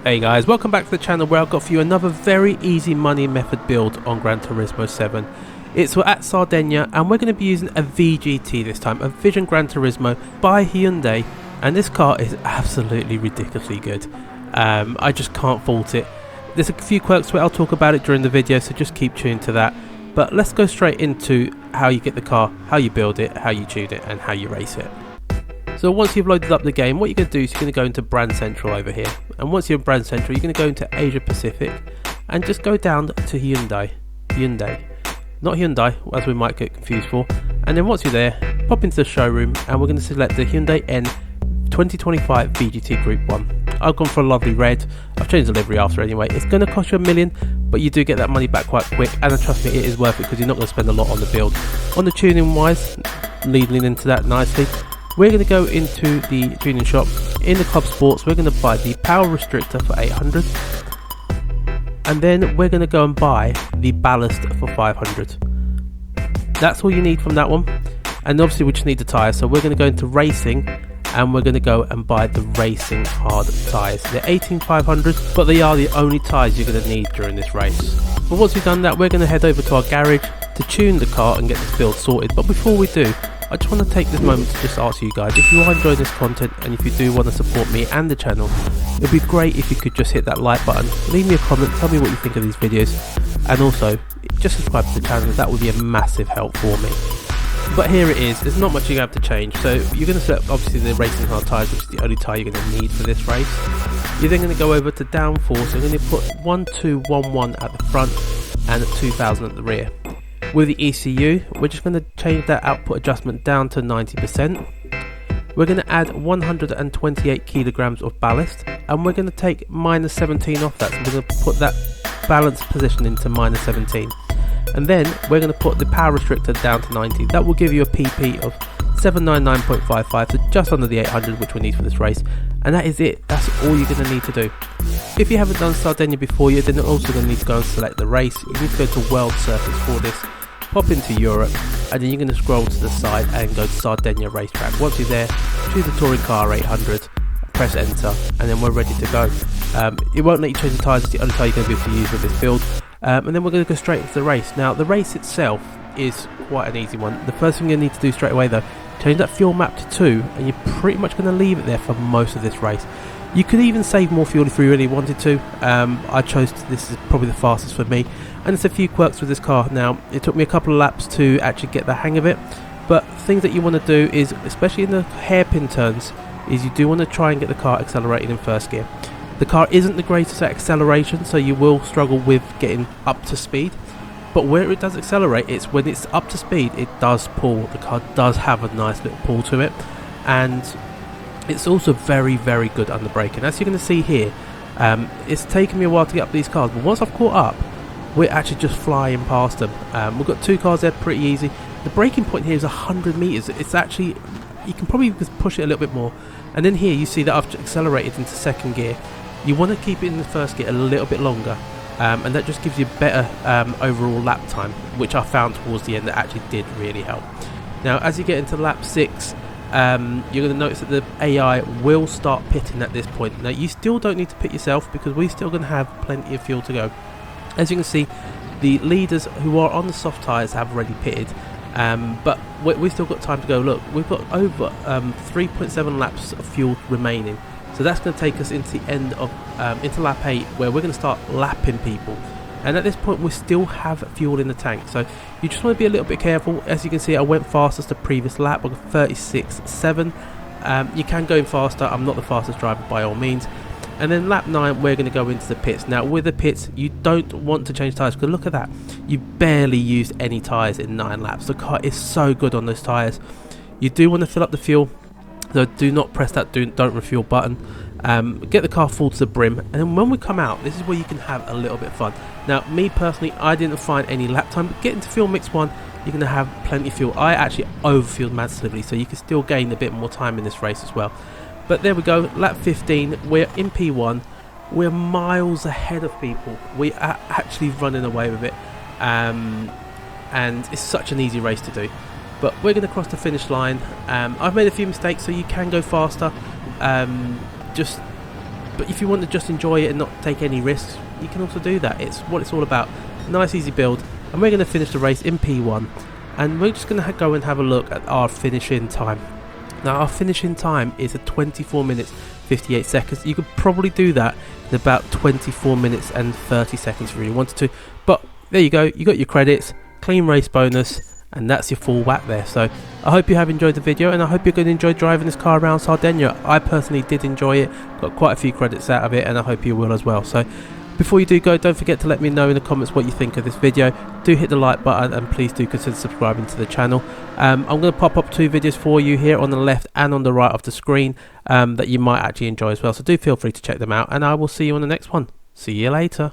Hey guys, welcome back to the channel where I've got for you another very easy money method build on Gran Turismo 7. It's at Sardegna and we're going to be using a VGT this time, a Vision Gran Turismo by Hyundai, and this car is absolutely ridiculously good. I just can't fault it. There's a few quirks to it, I'll talk about it during the video, so just keep tuned to that. But let's go straight into how you get the car, how you build it, how you tune it and how you race it. So once you've loaded up the game, what you're going to do is you're going to go into Brand Central over here. And once you're in Brand Central, you're going to go into Asia Pacific and just go down to Hyundai. Not Hyundai, as we might get confused for. And then once you're there, pop into the showroom and we're going to select the Hyundai N 2025 VGT Group 1. I've gone for a lovely red. I've changed the livery after anyway. It's going to cost you $1 million, but you do get that money back quite quick. And trust me, it is worth it because you're not going to spend a lot on the build. On the tuning wise, leading into that nicely, we're going to go into the tuning shop. In the Club Sports, we're going to buy the power restrictor for 800, and then we're going to go and buy the ballast for 500. That's all you need from that one. And obviously we just need the tyres, so we're going to go into racing and we're going to go and buy the racing hard tyres. They're 18,500, but they are the only tyres you're going to need during this race. But once we've done that, we're going to head over to our garage to tune the car and get this build sorted. But before we do, I just want to take this moment to just ask you guys, if you are enjoying this content and if you do want to support me and the channel, it would be great if you could just hit that like button, leave me a comment, tell me what you think of these videos, and also just subscribe to the channel. That would be a massive help for me. But here it is, there's not much you have to change. So you're going to select obviously the racing hard tyres, which is the only tyre you're going to need for this race. You're then going to go over to downforce, so you're going to put 1211 at the front and 2000 at the rear. With the ECU, we're just going to change that output adjustment down to 90%. We're going to add 128 kilograms of ballast, and we're going to take minus 17 off that. So we're going to put that balance position into minus 17. And then we're going to put the power restrictor down to 90. That will give you a PP of 799.55, so just under the 800, which we need for this race. And that is it. That's all you're going to need to do. If you haven't done Sardegna before, you're then also going to need to go and select the race. You need to go to World Circuits for this. Pop into Europe, and then you're going to scroll to the side and go to Sardegna Racetrack. Once you're there, choose the Touring Car 800, press enter, and then we're ready to go. It won't let you change the tyres, it's the only tyre you're going to be able to use with this build. And then we're going to go straight into the race. Now, the race itself is quite an easy one. The first thing you need to do straight away though, change that fuel map to 2, and you're pretty much going to leave it there for most of this race. You could even save more fuel if you really wanted to. I chose this is probably the fastest for me, and there's a few quirks with this car. Now, it took me a couple of laps to actually get the hang of it, but things that you want to do is, especially in the hairpin turns, is you do want to try and get the car accelerated in first gear. The car isn't the greatest at acceleration, so you will struggle with getting up to speed, but where it does accelerate, it's when it's up to speed, it does pull. The car does have a nice little pull to it, and it's also very, very good under braking. As you're going to see here, it's taken me a while to get up these cars, but once I've caught up, we're actually just flying past them. We've got 2 cars there, pretty easy. The braking point here is 100 meters. It's actually, you can probably just push it a little bit more. And then here you see that I've accelerated into second gear. You want to keep it in the first gear a little bit longer, and that just gives you better overall lap time, which I found towards the end that actually did really help. Now, as you get into lap 6, you're going to notice that the AI will start pitting at this point. Now, you still don't need to pit yourself because we're still going to have plenty of fuel to go. As you can see, the leaders who are on the soft tyres have already pitted, but we've still got time to go. Look, we've got over 3.7 laps of fuel remaining, so that's going to take us into the end of into lap 8, where we're going to start lapping people. And at this point we still have fuel in the tank, so you just want to be a little bit careful. As you can see, I went fastest the previous lap, I got 36.7. You can go in faster, I'm not the fastest driver by all means. And then lap 9 we're going to go into the pits. Now with the pits you don't want to change tyres, because look at that, you barely used any tyres in 9 laps. The car is so good on those tyres. You do want to fill up the fuel, so do not press that don't refuel button. Get the car full to the brim, and then when we come out, this is where you can have a little bit of fun. Now me personally, I didn't find any lap time, but get into fuel mix 1, you're going to have plenty of fuel. I actually overfueled massively, so you can still gain a bit more time in this race as well. But there we go, lap 15, we're in P1, we're miles ahead of people. We are actually running away with it, and it's such an easy race to do. But we're going to cross the finish line. I've made a few mistakes, so you can go faster. Just But if you want to just enjoy it and not take any risks, you can also do that. It's what it's all about. Nice easy build, and we're going to finish the race in P1, and we're just going to go and have a look at our finishing time. Now our finishing time is at 24 minutes 58 seconds. You could probably do that in about 24 minutes and 30 seconds if you really wanted to, but there you go, you got your credits, clean race bonus, and that's your full whack there. So I hope you have enjoyed the video, and I hope you're going to enjoy driving this car around Sardinia. I personally did enjoy it, got quite a few credits out of it, and I hope you will as well. So before you do go, don't forget to let me know in the comments what you think of this video. Do hit the like button, and please do consider subscribing to the channel. I'm going to pop up 2 videos for you here on the left and on the right of the screen that you might actually enjoy as well, so do feel free to check them out, and I will see you on the next one. See you later.